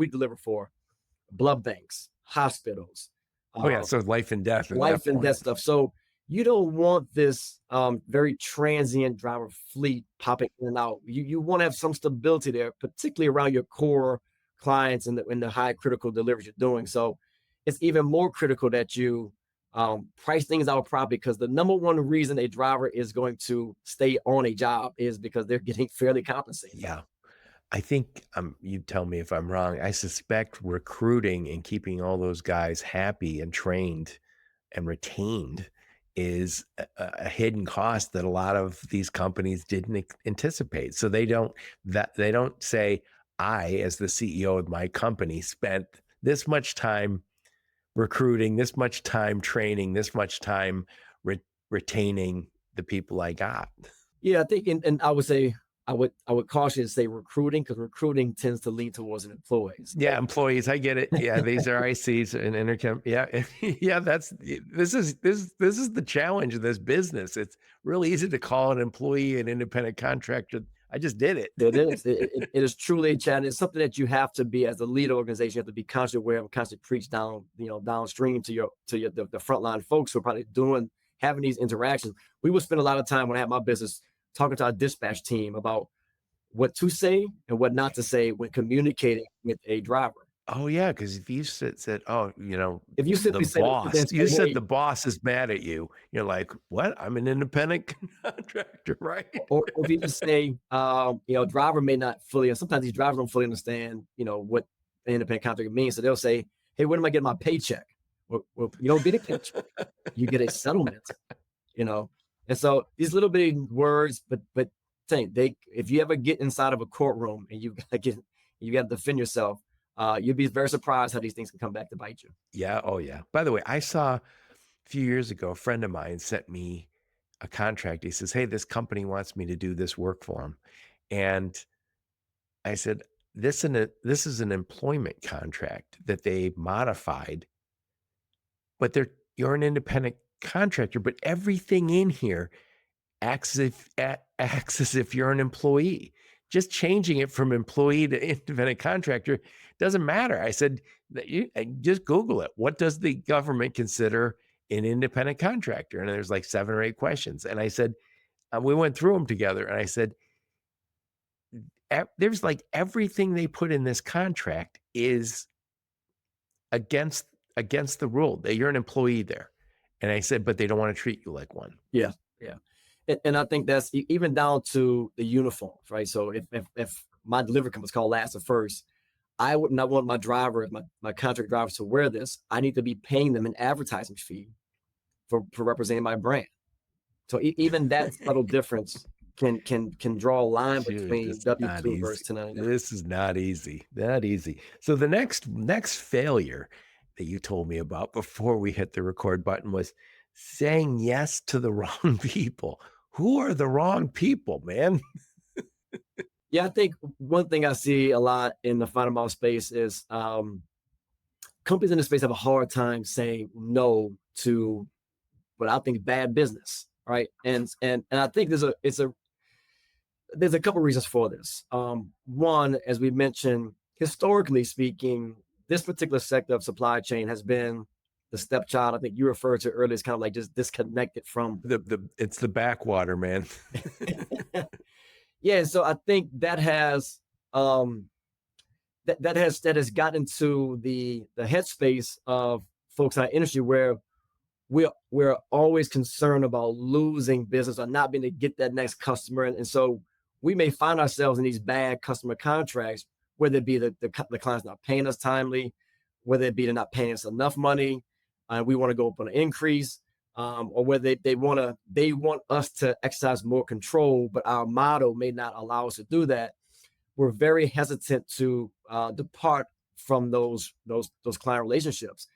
we deliver for blood banks, hospitals, Oh yeah, uh, so life and death at that life and point. death stuff. So you don't want this very transient driver fleet popping in and out. You want to have some stability there, particularly around your core clients and the high critical deliveries you're doing. So it's even more critical that you price things out properly, because the number one reason a driver is going to stay on a job is because they're getting fairly compensated. Yeah. I think you tell me if I'm wrong. I suspect recruiting and keeping all those guys happy and trained and retained is a hidden cost that a lot of these companies didn't anticipate. So they don't say, I, as the CEO of my company, spent this much time recruiting, this much time training, this much time retaining the people I got. Yeah, I think, and I would say I would caution to say recruiting, because recruiting tends to lean towards an employees. Yeah, employees. I get it. Yeah, these are ICs and intercom. Yeah, yeah. This is the challenge of this business. It's really easy to call an employee an independent contractor. I just did it. It is. It is truly a challenge. It's something that you have to be, as a lead organization, you have to be constantly aware of, constantly preach down, downstream to the frontline folks who are probably having these interactions. We would spend a lot of time when I had my business talking to our dispatch team about what to say and what not to say when communicating with a driver. Oh yeah, because if you said, oh, If you the simply say, boss, you said hey, the boss is mad at you. You're like, what? I'm an independent contractor, right? or if you just say, driver may not fully, and sometimes these drivers don't fully understand, what the independent contractor means. So they'll say, hey, when am I getting my paycheck? Well, you don't get a paycheck. You get a settlement, you know? And so these little bitty words, but if you ever get inside of a courtroom and you got to defend yourself, you'd be very surprised how these things can come back to bite you. Yeah. Oh yeah. By the way, I saw a few years ago, a friend of mine sent me a contract. He says, hey, this company wants me to do this work for them. And I said, this is an employment contract that they modified, but you're an independent contractor, but everything in here acts as if you're an employee. Just changing it from employee to independent contractor doesn't matter. I said, just Google it. What does the government consider an independent contractor? And there's like 7 or 8 questions. And I said, we went through them together. And I said, there's like everything they put in this contract is against the rule that you're an employee there. And I said, but they don't want to treat you like one. Yeah. Yeah. And I think that's even down to the uniforms, right? So if my delivery company is called Last of First, I would not want my drivers, my contract drivers, to wear this. I need to be paying them an advertising fee for representing my brand. So even that subtle difference can draw a line Dude, between this is not W-2 easy. versus 1099. This is not easy. Not easy. So the next failure that you told me about before we hit the record button was saying yes to the wrong people. Who are the wrong people, man? Yeah, I think one thing I see a lot in the final mile space is companies in this space have a hard time saying no to what I think is bad business, right? And I think there's a couple reasons for this. One, as we mentioned, historically speaking, this particular sector of supply chain has been the stepchild. I think you referred to earlier as kind of like just disconnected from. It's the backwater, man. Yeah, so I think that has that has gotten to the headspace of folks in our industry where we're always concerned about losing business or not being able to get that next customer, and so we may find ourselves in these bad customer contracts, whether it be the client's not paying us timely, whether it be they're not paying us enough money, and we want to go up on an increase, or whether they want us to exercise more control, but our model may not allow us to do that. We're very hesitant to depart from those client relationships.